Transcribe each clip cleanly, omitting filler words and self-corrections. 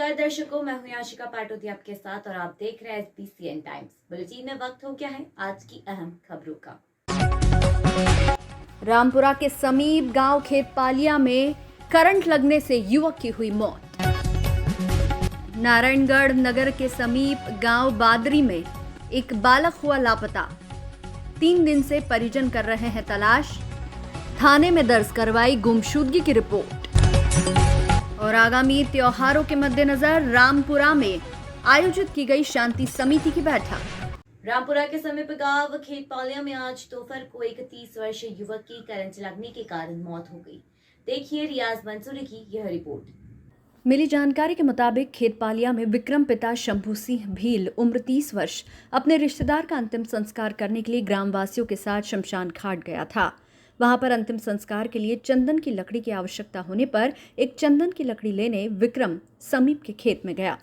नमस्कार दर्शकों, मैं हूं याशिका पाटोदी आपके साथ और आप देख रहे हैं SBCN टाइम्स। बुलेटिन में वक्त हो गया है आज की अहम खबरों का। रामपुरा के समीप गांव खेतपालिया में करंट लगने से युवक की हुई मौत। नारायणगढ़ नगर के समीप गांव बादरी में एक बालक हुआ लापता। 3 दिन से परिजन कर रहे हैं तलाश। थाने में दर्ज करवाई गुमशुदगी की रिपोर्ट। और आगामी त्योहारों के मद्देनजर रामपुरा में आयोजित की गई शांति समिति की बैठक। रामपुरा के समीप गांव खेतपालिया में आज दोपहर को एक 30 वर्षीय युवक की करंट लगने के कारण मौत हो गई। देखिए रियाज मंसूरी की यह रिपोर्ट। मिली जानकारी के मुताबिक खेतपालिया में विक्रम पिता शंभू सिंह भील उम्र 30 वर्ष अपने रिश्तेदार का अंतिम संस्कार करने के लिए ग्रामवासियों के साथ शमशान घाट गया था। वहां पर अंतिम संस्कार के लिए चंदन की लकड़ी की आवश्यकता होने पर एक चंदन की लकड़ी लेने विक्रम समीप के खेत में गया।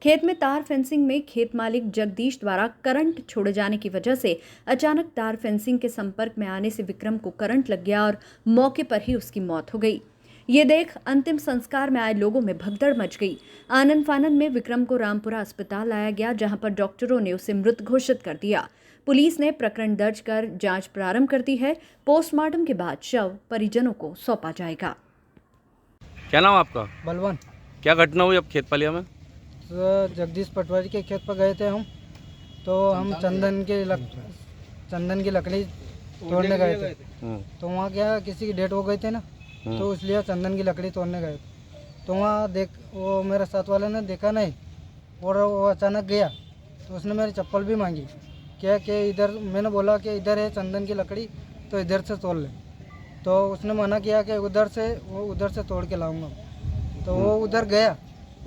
खेत में तार फेंसिंग में खेत मालिक जगदीश द्वारा करंट छोड़े जाने की वजह से अचानक तार फेंसिंग के संपर्क में आने से विक्रम को करंट लग गया और मौके पर ही उसकी मौत हो गई। ये देख अंतिम संस्कार में आए लोगों में भगदड़ मच गई। आनंद फानंद में विक्रम को रामपुरा अस्पताल लाया गया, जहां पर डॉक्टरों ने उसे मृत घोषित कर दिया। पुलिस ने प्रकरण दर्ज कर जांच प्रारंभ कर दी है। पोस्टमार्टम के बाद शव परिजनों को सौंपा जाएगा। क्या नाम आपका? बलवन। क्या घटना हुई अब खेतपालिया में? तो जगदीश पटवारी के खेत पर गए थे हम, तो हम चंदन की लकड़ी तोड़ने गए थे। तो वहाँ क्या किसी की डेट हो गई थी ना, तो इसलिए चंदन की लकड़ी तोड़ने गए थे। तो वहाँ वो मेरे साथ वाले ने देखा नहीं और वो अचानक गया, तो उसने मेरी चप्पल भी मांगी क्या कि इधर, मैंने बोला कि इधर है चंदन की लकड़ी तो इधर से तोड़ ले। तो उसने मना किया कि उधर से तोड़ के लाऊंगा। तो वो उधर गया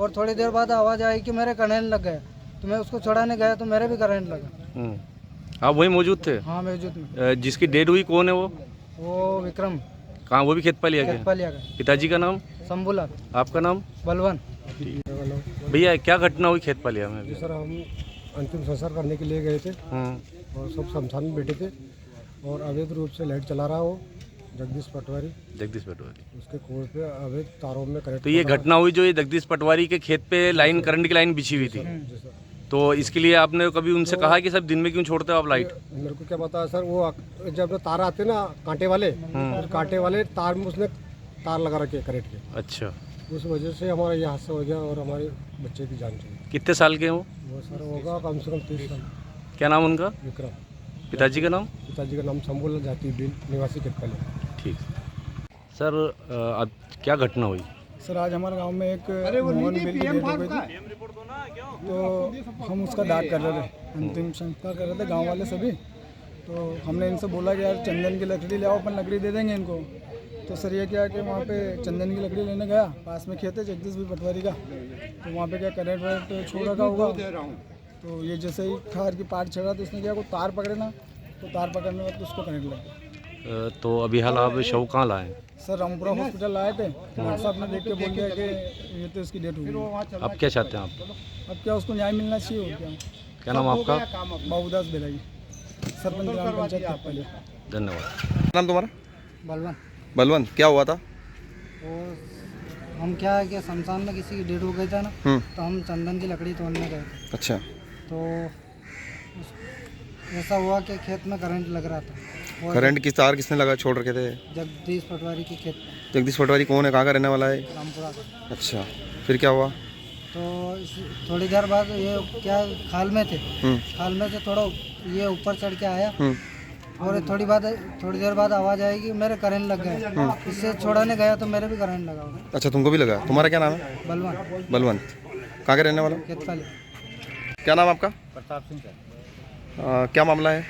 और थोड़ी देर बाद आवाज़ आई कि मेरे करंट लग गया। तो मैं उसको छुड़ाने गया तो मेरे भी करंट लगा। आप वहीं मौजूद थे? हाँ मौजूद में। जिसकी डेड हुई कौन है वो विक्रम। कहाँ? वो भी खेतपालिया के? खेतपालिया का। पिताजी का नाम? शंभूलाल। आपका नाम? बलवन। भैया क्या घटना हुई खेतपालिया में? जी सर, हम अंतिम संस्कार करने के लिए गए थे और सब शमशान में बैठे थे और अवैध रूप से लाइट चला रहा वो जगदीश पटवारी, उसके कोल पे अवैध तारों में करंट। तो ये घटना हुई जो ये जगदीश पटवारी के खेत पे लाइन, करंट की लाइन बिछी हुई थी। तो इसके लिए आपने कभी उनसे कहा कि सर दिन में क्यों छोड़ते हो आप लाइट? मेरे को क्या पता है सर, वो जब तार आते ना कांटे वाले तार में उसने तार लगा रखे करंट के। अच्छा, उस वजह से हमारा ये हादसा हो गया और हमारे बच्चे की जान चली। कितने साल के हैं वो सर होगा कम से कम 30 साल। क्या नाम उनका? विक्रम। पिताजी का नाम? पिताजी का नाम शंभूलाल जाति बिल, निवासी खेतपालिया। ठीक सर, अब क्या घटना हुई? सर आज हमारे गांव में एक मोहन बिल की डेट हो गई थी, तो हम उसका दाग कर रहे थे, अंतिम संस्कार कर रहे थे गांव वाले सभी। तो हमने इनसे बोला कि यार चंदन की लकड़ी ले आओ, अपन लकड़ी दे देंगे इनको। तो सर ये क्या कि वहाँ पे चंदन की लकड़ी लेने गया, पास में खेत है जगदीश भी पटवारी का, तो वहाँ पे क्या करंट वरेंट छोड़ रखा होगा। तो ये जैसे ही कार की पार्ट चढ़ा तो इसने क्या को तार पकड़े ना, तो तार पकड़ने के बाद उसको करंट लग गया। तो अभी हाल आप शव कहाँ लाए? सर रामपुरा हॉस्पिटल लाए थे, डॉक्टर साहब ने देख के बोल दिया कि ये तो इसकी डेट हुई है। अब क्या चाहते हैं आप? अब क्या उसको न्याय मिलना चाहिए और क्या। क्या नाम आपका? बाबूदास बेलाई, सरपंच ग्राम पंचायत खेतपालिया। धन्यवाद। नाम तुम्हारा? बलवन। बलवन, क्या हुआ था? तो हम क्या है कि शमशान में किसी की डेट हो गई था ना, तो हम चंदन की लकड़ी तोड़ने गए थे। अच्छा। तो ऐसा हुआ कि खेत में करंट लग रहा था। करंट किस तार किसने लगा छोड़ रखे थे? जगदीश पटवारी के खेत में। जगदीश पटवारी कौन है, कहाँ का रहने वाला है? रामपुरा का। अच्छा, फिर क्या हुआ? तो थोड़ी देर बाद ये क्या खाल में थे, खाल में से थोड़ा ये ऊपर चढ़ के आया और थोड़ी देर बाद आवाज़ आएगी मेरे करंट लग गया। इससे छोड़ाने गया तो मेरे भी करंट लगा होगा। अच्छा, तुमको भी लगा? तुम्हारा क्या नाम है? बलवन। बलवन, कहाँ के रहने वाला? खेतपालिया। क्या नाम आपका? प्रताप सिंह सर। क्या मामला है?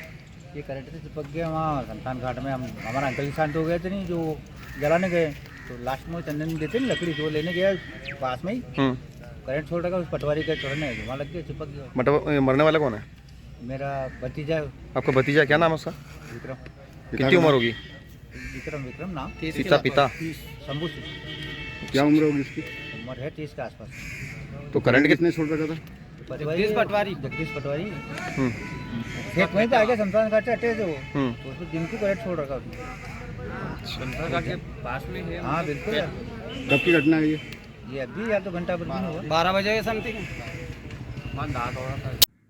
ये करंट से चिपक गया वहाँ शमशान घाट में। हम हमारा अंकल की शांत हो गए थे नहीं, जो जलाने गए, तो लास्ट में चंदन देते ना लकड़ी, तो लेने गया पास में ही करंट छोड़ रखा, उस पटवारी का छोड़ने वहाँ लग गया, चिपक गया। मतलब मरने वाला कौन है? मेरा भतीजा। आपका भतीजा, क्या नाम है उसका? विक्रम। कितनी उम्र होगी? विक्रम नाम। पिता? शंभू सिंह। क्या उम्र होगी उसकी? उम्र है 30 के आसपास। तो करंट कितने छोड़ रखा था? जगदीश पटवारी खेत वहीं पे आ गया शमशान घाट से हटे थे वो, तो उसको दिन को करंट छोड़ रखा उसने। शमशान घाट के पास में है? हाँ बिल्कुल। कब की घटना है ये? ये अभी या तो घंटा भर भी नहीं हुआ। 12 बजे समथिंग।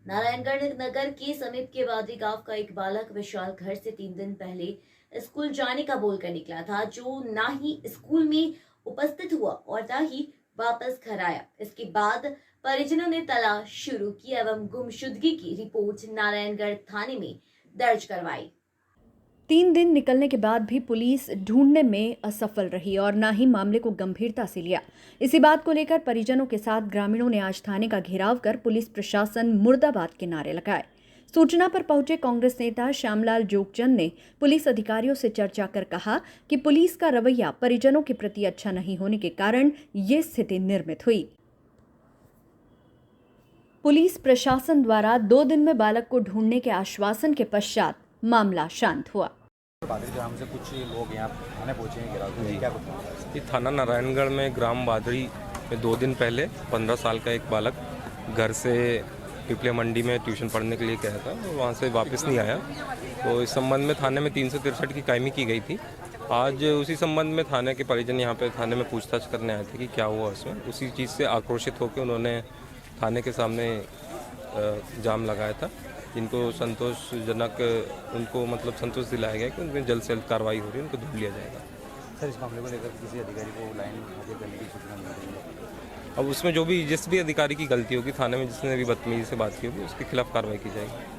नारायणगढ़ नगर के समीप के बादरी गांव का एक बालक विशाल घर से 3 दिन पहले स्कूल जाने का बोलकर निकला था, जो ना ही स्कूल में उपस्थित हुआ और ना ही वापस घर आया। इसके बाद परिजनों ने तलाश शुरू की एवं गुमशुदगी की रिपोर्ट नारायणगढ़ थाने में दर्ज करवाई। 3 दिन निकलने के बाद भी पुलिस ढूंढने में असफल रही और न ही मामले को गंभीरता से लिया। इसी बात को लेकर परिजनों के साथ ग्रामीणों ने आज थाने का घेराव कर पुलिस प्रशासन मुर्दाबाद के नारे लगाए। सूचना पर पहुंचे कांग्रेस नेता श्यामलाल जोगचंद ने पुलिस अधिकारियों से चर्चा कर कहा कि पुलिस का रवैया परिजनों के प्रति अच्छा नहीं होने के कारण ये स्थिति निर्मित हुई। पुलिस प्रशासन द्वारा 2 दिन में बालक को ढूंढने के आश्वासन के पश्चात मामला शांत हुआ। बादरी ग्राम से कुछ लोग यहाँ थाने पहुँचे हैं घेराव के लिए, क्या कुछ? ये थाना नारायणगढ़ में ग्राम बादरी में 2 दिन पहले 15 साल का एक बालक घर से पिपले मंडी में ट्यूशन पढ़ने के लिए गया था और वहाँ से वापस नहीं आया। तो इस संबंध में थाने में 363 की कायमी की गई थी। आज उसी संबंध में थाने के परिजन यहाँ पे थाने में पूछताछ करने आए थे कि क्या हुआ उसमें। उसी चीज़ से आक्रोशित होकर उन्होंने थाने के सामने जाम लगाया था, जिनको संतोषजनक उनको मतलब संतोष दिलाया गया कि उनमें जल्द से जल्द कार्रवाई हो रही है, उनको ढूंढ लिया जाएगा। सर, इस मामले को लेकर किसी अधिकारी को लाइन हाजिर करने की सूचना मिल रही है? अब उसमें जो भी जिस भी अधिकारी की गलती होगी, थाने में जिसने भी बदतमीजी से बात की होगी, उसके खिलाफ कार्रवाई की जाएगी।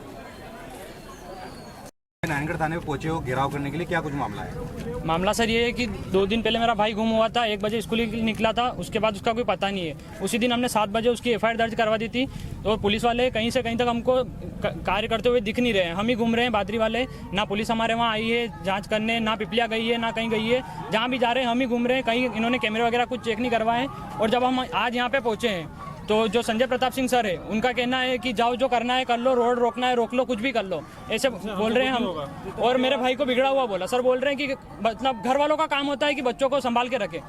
नारायणगढ़ थाने में पहुंचे हो घेराव करने के लिए, क्या कुछ मामला है? मामला सर ये है कि 2 दिन पहले मेरा भाई गुम हुआ था, 1 बजे स्कूल निकला था, उसके बाद उसका कोई पता नहीं है। उसी दिन हमने 7 बजे उसकी FIR दर्ज करवा दी थी और पुलिस वाले कहीं से कहीं तक हमको कार्य करते हुए दिख नहीं रहे हैं। हम ही घूम रहे हैं बादरी वाले, ना पुलिस हमारे वहाँ आई है जांच करने, ना पिपलिया गई है, ना कहीं गई है। जहाँ भी जा रहे हैं हम ही घूम रहे हैं, कहीं इन्होंने कैमरे वगैरह कुछ चेक नहीं करवाए। और जब हम आज यहाँ पे पहुँचे हैं तो जो संजय प्रताप सिंह सर है, उनका कहना है कि जाओ जो करना है कर लो, रोड रोकना है रोक लो, कुछ भी कर लो, ऐसे बोल रहे हैं हम। और मेरे भाई को बिगड़ा हुआ बोला। सर बोल रहे हैं कि मतलब घर वालों का काम होता है कि बच्चों को संभाल के रखे,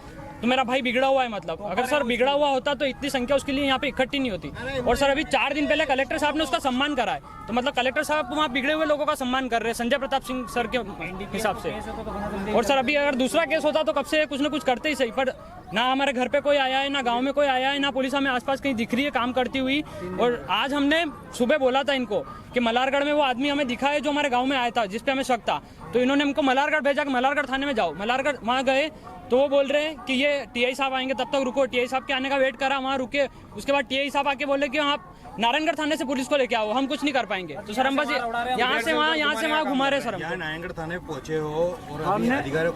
तो मेरा भाई बिगड़ा हुआ है। मतलब अगर सर बिगड़ा हुआ होता तो इतनी संख्या उसके लिए यहाँ पे इकट्ठी नहीं होती। और सर अभी 4 दिन पहले कलेक्टर साहब ने उसका सम्मान करा है, तो मतलब कलेक्टर साहब वहाँ बिगड़े हुए लोगों का सम्मान कर रहे हैं संजय प्रताप सिंह सर के हिसाब से। और सर अभी अगर दूसरा केस होता तो कब से कुछ ना कुछ करते ही सही, पर ना हमारे घर पे कोई आया है, ना गांव में कोई आया है, ना पुलिस हमें आसपास कहीं दिख रही है काम करती हुई। और आज हमने सुबह बोला था इनको कि मल्हारगढ़ में वो आदमी हमें दिखा है जो हमारे गांव में आया था, जिस पे हमें शक था, तो इन्होंने हमको मल्हारगढ़ भेजा कि मल्हारगढ़ थाने में जाओ। मल्हारगढ़ वहाँ गए तो वो बोल रहे हैं कि ये TI साहब आएंगे, तब तक रुको। TI साहब के आने का वेट करा, वहाँ रुके। उसके बाद TI साहब आके बोले कि आप नारायणगढ़ थाने से पुलिस को लेके आओ, हम कुछ नहीं कर पाएंगे। तो सर हम बस यहाँ से वहाँ घुमा रहे सर। यहाँ नारायणगढ़ थाने पहुंचे हो और अभी अधिकारी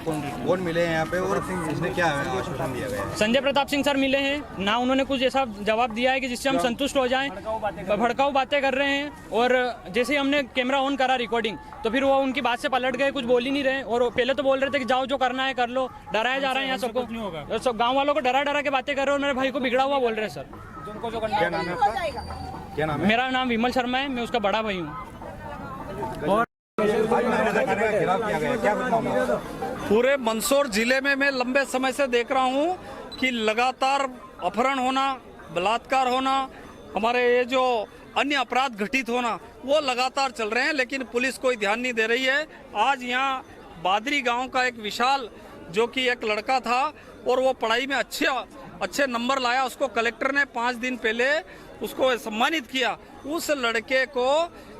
कौन मिले हैं यहाँ पे और इसमें क्या आश्वासन दिया गया है? संजय प्रताप सिंह सर मिले हैं ना, उन्होंने कुछ ऐसा जवाब दिया है कि जिससे हम संतुष्ट हो जाएं। भड़काऊ बातें कर रहे हैं और जैसे ही हमने कैमरा ऑन करा रिकॉर्डिंग, तो फिर वो उनकी बात से पलट गए, कुछ बोल ही नहीं रहे। और पहले तो बोल रहे थे कि जाओ जो करना है कर लो, डराया जा रहा है यहाँ सबको, सब गाँव वालों को डरा के बातें कर रहे हो। और मेरे भाई को बिगड़ा हुआ बोल रहे हैं सर। क्या नाम है आपका? क्या नाम है? मेरा नाम विमल शर्मा है, मैं उसका बड़ा भाई हूँ। पूरे मंदसौर जिले में मैं लंबे समय से देख रहा हूँ कि लगातार अपहरण होना, बलात्कार होना, हमारे ये जो अन्य अपराध घटित होना, वो लगातार चल रहे हैं, लेकिन पुलिस कोई ध्यान नहीं दे रही है। आज यहाँ बादरी गांव का एक विशाल जो कि एक लड़का था और वो पढ़ाई में अच्छे नंबर लाया, उसको कलेक्टर ने 5 दिन पहले उसको सम्मानित किया। उस लड़के को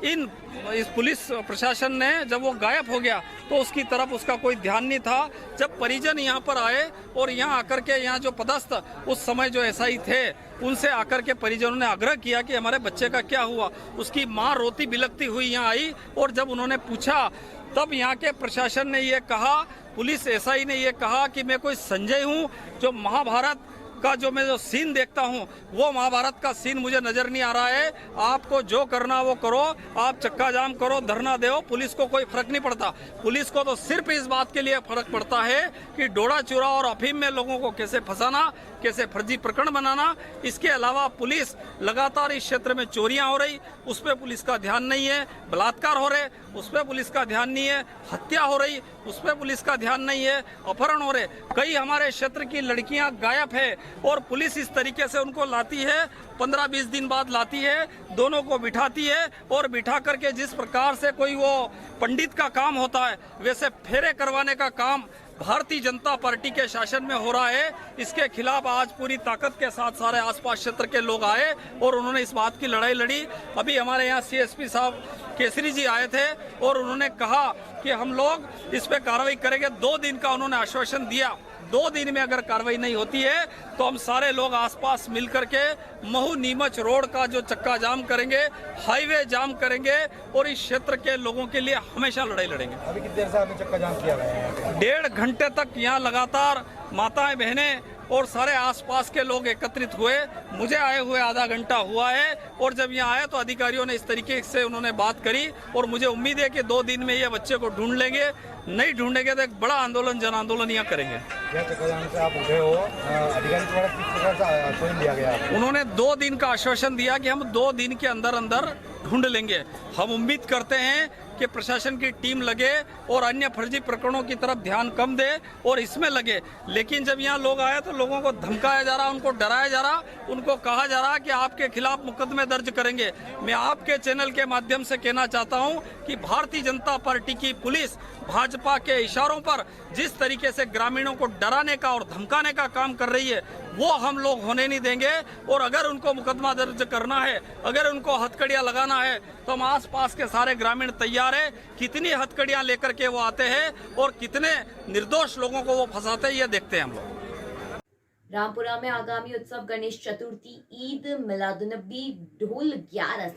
इस पुलिस प्रशासन ने जब वो गायब हो गया तो उसकी तरफ उसका कोई ध्यान नहीं था। जब परिजन यहाँ पर आए और यहाँ आकर के यहाँ जो पदस्थ उस समय जो SI थे, उनसे आकर के परिजनों ने आग्रह किया कि हमारे बच्चे का क्या हुआ। उसकी माँ रोती बिलखती हुई यहाँ आई और जब उन्होंने पूछा तब यहाँ के प्रशासन ने ये कहा, पुलिस SI ने ये कहा कि मैं कोई संजय हूँ, जो महाभारत का जो मैं जो सीन देखता हूँ वो महाभारत का सीन मुझे नजर नहीं आ रहा है। आपको जो करना वो करो, आप चक्का जाम करो, धरना दो, पुलिस को कोई फर्क नहीं पड़ता। पुलिस को तो सिर्फ इस बात के लिए फर्क पड़ता है कि डोडा चूरा और अफीम में लोगों को कैसे फंसाना, कैसे फर्जी प्रकरण बनाना। इसके अलावा पुलिस लगातार इस क्षेत्र में चोरियां हो रही, उस पर पुलिस का ध्यान नहीं है। बलात्कार हो रहे, उस पर पुलिस का ध्यान नहीं है। हत्या हो रही, उस पर पुलिस का ध्यान नहीं है। अपहरण हो रहे, कई हमारे क्षेत्र की लड़कियां गायब है और पुलिस इस तरीके से उनको लाती है, 15-20 दिन बाद लाती है, दोनों को बिठाती है और बिठा करके जिस प्रकार से कोई वो पंडित का काम होता है वैसे फेरे करवाने का काम भारतीय जनता पार्टी के शासन में हो रहा है, इसके खिलाफ आज पूरी ताकत के साथ सारे आसपास क्षेत्र के लोग आए और उन्होंने इस बात की लड़ाई लड़ी। अभी हमारे यहाँ CSP साहब केसरी जी आए थे और उन्होंने कहा कि हम लोग इस पे कार्रवाई करेंगे। 2 दिन का उन्होंने आश्वासन दिया। 2 दिन में अगर कार्रवाई नहीं होती है तो हम सारे लोग आसपास मिल करके महू नीमच रोड का जो चक्का जाम करेंगे, हाईवे जाम करेंगे और इस क्षेत्र के लोगों के लिए हमेशा लड़ाई लड़ेंगे। अभी कितनी देर से आपने चक्का जाम किया है? 1.5 घंटे तक यहाँ लगातार माताएं बहनें और सारे आसपास के लोग एकत्रित हुए। मुझे आए हुए आधा घंटा हुआ है और जब यहाँ आए तो अधिकारियों ने इस तरीके से उन्होंने बात करी और मुझे उम्मीद है कि 2 दिन में ये बच्चे को ढूंढ लेंगे। नहीं ढूंढेंगे तो एक बड़ा आंदोलन, जन आंदोलन यहाँ करेंगे। यह चक्का जाम से आप उठे हो, अधिकारी द्वारा किस प्रकार से आश्वासन दिया गया? उन्होंने 2 दिन का आश्वासन दिया कि हम 2 दिन के अंदर अंदर ढूंढ लेंगे। हम उम्मीद करते हैं कि प्रशासन की टीम लगे और अन्य फर्जी प्रकरणों की तरफ ध्यान कम दे और इसमें लगे। लेकिन जब यहाँ लोग आए तो लोगों को धमकाया जा रहा, उनको डराया जा रहा, उनको कहा जा रहा कि आपके खिलाफ मुकदमे दर्ज करेंगे। मैं आपके चैनल के माध्यम से कहना चाहता हूँ कि भारतीय जनता पार्टी की पुलिस भाजपा के इशारों पर जिस तरीके से ग्रामीणों को डराने का और धमकाने का काम कर रही है वो हम लोग होने नहीं देंगे। और अगर उनको मुकदमा दर्ज करना है, अगर उनको हथकड़ियां लगाना है तो हम आसपास के सारे ग्रामीण तैयार है। कितनी हथकड़ियां लेकर के वो आते हैं और कितने निर्दोष लोगों को वो फंसाते हैं, ये देखते हैं हम लोग। रामपुरा में आगामी उत्सव गणेश चतुर्थी, ईद मिलादुन्नबी, ढोल 11,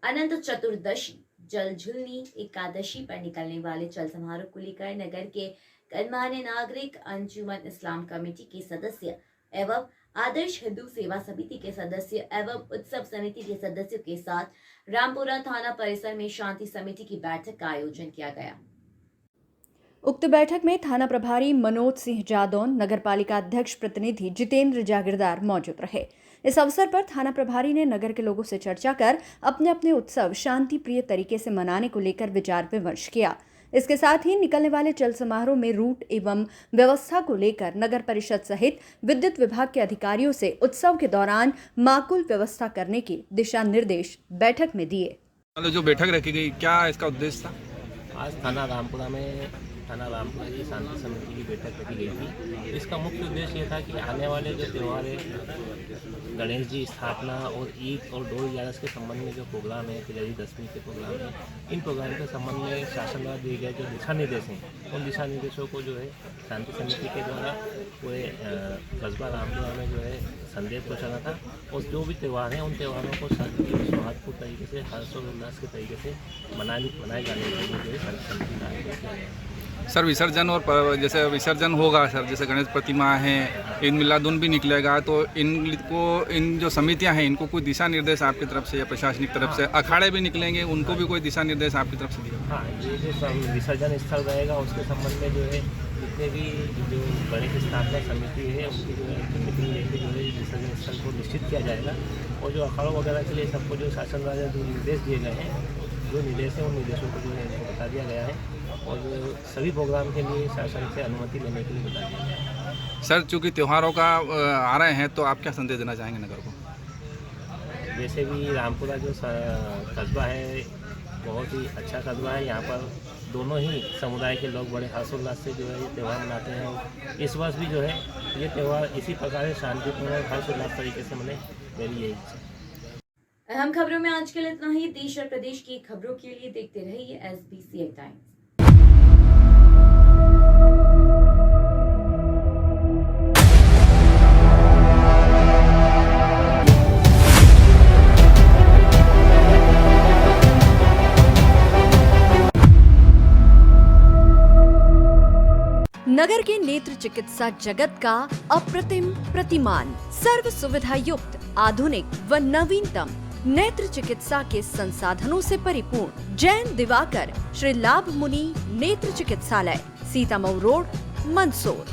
अनंत चतुर्दशी, जलझुलनी एकादशी पर निकलने वाले चल समारोह को लेकर नगर के गणमान्य नागरिक, अंजुमन इस्लाम कमेटी के सदस्य एवं आदर्श हिंदू सेवा समिति के सदस्य एवं उत्सव समिति के सदस्यों के साथ रामपुरा थाना परिसर में शांति समिति की बैठक का आयोजन किया गया। उक्त बैठक में थाना प्रभारी मनोज सिंह जादौन, नगरपालिका अध्यक्ष प्रतिनिधि जितेंद्र जागीरदार मौजूद रहे। इस अवसर पर थाना प्रभारी ने नगर के लोगों से चर्चा कर अपने अपने उत्सव शांति प्रिय तरीके से मनाने को लेकर विचार विमर्श किया। इसके साथ ही निकलने वाले चल समारोह में रूट एवं व्यवस्था को लेकर नगर परिषद सहित विद्युत विभाग के अधिकारियों से उत्सव के दौरान माकूल व्यवस्था करने के दिशा निर्देश बैठक में दिए। जो बैठक रखी गई, क्या इसका उद्देश्य था? आज थाना रामपुरा की शांति समिति की बैठक रखी गई थी। इसका मुख्य उद्देश्य ये था कि आने वाले जो त्यौहार है, गणेश जी स्थापना और ईद और ढोल 11 के संबंध में जो प्रोग्राम है, तिजोरी दशमी के प्रोग्राम है, इन प्रोग्राम के संबंध में शासन द्वारा दिए गए जो दिशा निर्देश हैं, उन दिशा निर्देशों को जो है शांति समिति के द्वारा पूरे कस्बा रामपुरा में जो है संदेश पहुँचाना था। और जो भी त्यौहार हैं उन त्यौहारों को शांति सौहार्दपूर्ण तरीके से, हर्षोल्लास के तरीके से मनाए जाने के लिए जो है शांति समिति का आयोजन किया गया। सर विसर्जन और जैसे विसर्जन होगा सर, जैसे गणेश प्रतिमा है, ईद मिलादुन भी निकलेगा, तो इन जो समितियां हैं इनको कोई दिशा निर्देश आपकी तरफ से या प्रशासनिक तरफ से, अखाड़े भी निकलेंगे उनको भी कोई दिशा निर्देश आपकी तरफ से दिया? हाँ, ये जो विसर्जन स्थल रहेगा उसके संबंध में जो है जितने भी जो गणेश स्थापना समिति है उनकी जो है मीटिंग लेकर जो है विसर्जन स्थल को निश्चित किया जाएगा। और जो अखाड़ों वगैरह के लिए सबको जो शासन द्वारा जो निर्देश दिए गए हैं, जो निर्देश हैं उन निर्देशों को जो है इनको बता दिया गया है और सभी प्रोग्राम के लिए शासन से अनुमति लेने के लिए बता दिया गया। सर चूँकि त्योहारों का आ रहे हैं तो आप क्या संदेश देना चाहेंगे नगर को? वैसे भी रामपुरा जो कस्बा है बहुत ही अच्छा कस्बा है। यहाँ पर दोनों ही समुदाय के लोग बड़े हर्षोल्लास से जो है ये त्यौहार मनाते हैं। इस वर्ष भी जो है ये त्यौहार इसी प्रकार शांतिपूर्ण हर्षोल्लास तरीके से मने, मेरी यही इच्छा है। अहम खबरों में आज के लिए इतना ही। देश और प्रदेश की खबरों के लिए देखते रहिए SBCI टाइम्स। नगर के नेत्र चिकित्सा जगत का अप्रतिम प्रतिमान, सर्व सुविधा युक्त, आधुनिक व नवीनतम नेत्र चिकित्सा के संसाधनों से परिपूर्ण जैन दिवाकर श्री लाभ मुनि नेत्र चिकित्सालय, सीतामऊ रोड, मंदसौर।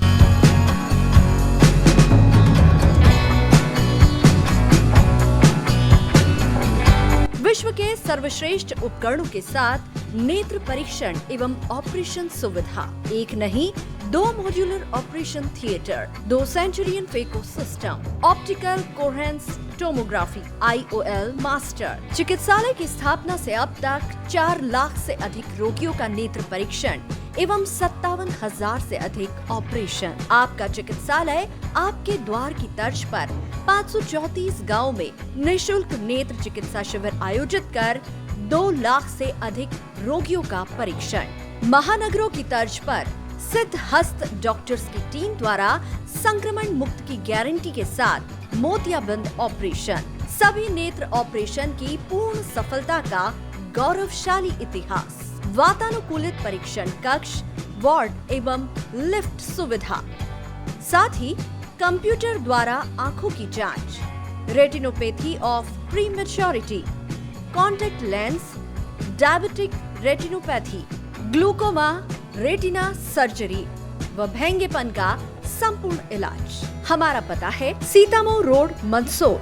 विश्व के सर्वश्रेष्ठ उपकरणों के साथ नेत्र परीक्षण एवं ऑपरेशन सुविधा, एक नहीं 2 modular operation theatre, 2 Centurion phaco system, optical coherence tomography, IOL master. चिकित्सालय की स्थापना से अब तक 4 लाख से अधिक रोगियों का नेत्र परीक्षण एवं 57,000 से अधिक ऑपरेशन। आपका चिकित्सालय आपके द्वार की तर्ज पर 534 गाँव में निःशुल्क नेत्र चिकित्सा शिविर आयोजित कर 2 लाख से अधिक रोगियों का परीक्षण। महानगरों की तर्ज पर सिद्ध हस्त डॉक्टर्स की टीम द्वारा संक्रमण मुक्त की गारंटी के साथ मोतियाबिंद ऑपरेशन। सभी नेत्र ऑपरेशन की पूर्ण सफलता का गौरवशाली इतिहास। वातानुकूलित परीक्षण कक्ष, वार्ड एवं लिफ्ट सुविधा, साथ ही कंप्यूटर द्वारा आंखों की जांच, retinopathy of prematurity, contact lens, diabetic retinopathy, glaucoma, retina surgery व भेंगेपन का संपूर्ण इलाज। हमारा पता है Sitamau road, Mandsaur.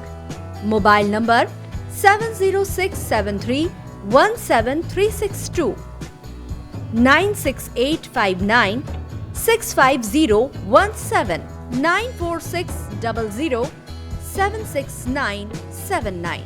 Mobile number 7067317362, 96859 65017, 94600 76979।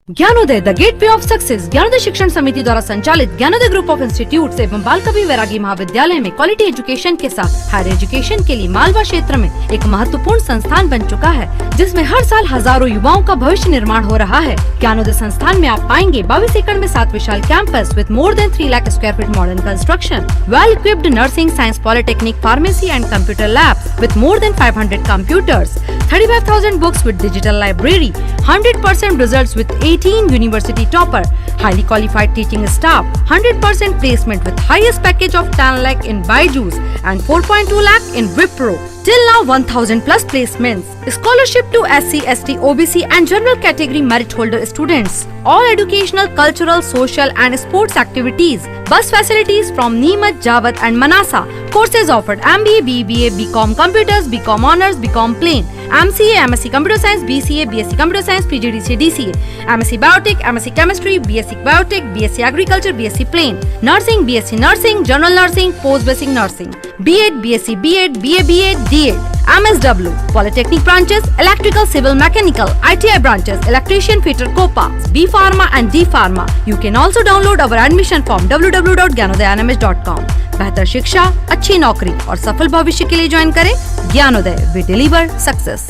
Gyanodaya the gateway of success Gyanodaya शिक्षण समिति द्वारा संचालित ज्ञानोदय ग्रुप ऑफ इंस्टीट्यूट एवं बाल कवि वैरागी महाविद्यालय में क्वालिटी एजुकेशन के साथ हायर एजुकेशन के लिए मालवा क्षेत्र में एक महत्वपूर्ण संस्थान बन चुका है, जिसमें हर साल हजारों युवाओं का भविष्य निर्माण हो रहा है। ज्ञानोदय संस्थान में आप पाएंगे 22 एकड़ में 7 विशाल campus with more than 3 lakh square feet modern construction, well equipped nursing, science, polytechnic, pharmacy and computer labs with more than 500 computers, 35,000 books with digital library, 100% results with 18 university topper, highly qualified teaching staff, 100% placement with highest package of 10 lakh in Byju's and 4.2 lakh in Wipro. Till now 1000 plus placements. Scholarship to SC, ST, OBC and general category merit holder students. All educational, cultural, social and sports activities. Bus facilities from Neemat, Jawat and Manasa. Courses offered MBA, BBA, BCom Computers, BCom Honors, BCom Plain, MCA, MSc Computer Science, BCA, BSc Computer Science, PGDCA, DCA, MSc Biotech, MSc Chemistry, BSc Biotech, BSc Agriculture, BSc Plain, Nursing, BSc Nursing, General Nursing, Post Basic Nursing, B.Ed, BSc B.Ed, BA, B.Ed, D.Ed, MSW, Polytechnic branches, Electrical, Civil, Mechanical, ITI branches, Electrician, Fitter, COPA, B Pharma and D Pharma. You can also download our admission form www.gyanodayanmh.com. बेहतर शिक्षा, अच्छी नौकरी और सफल भविष्य के लिए join करें ज्ञानोदय। We deliver success.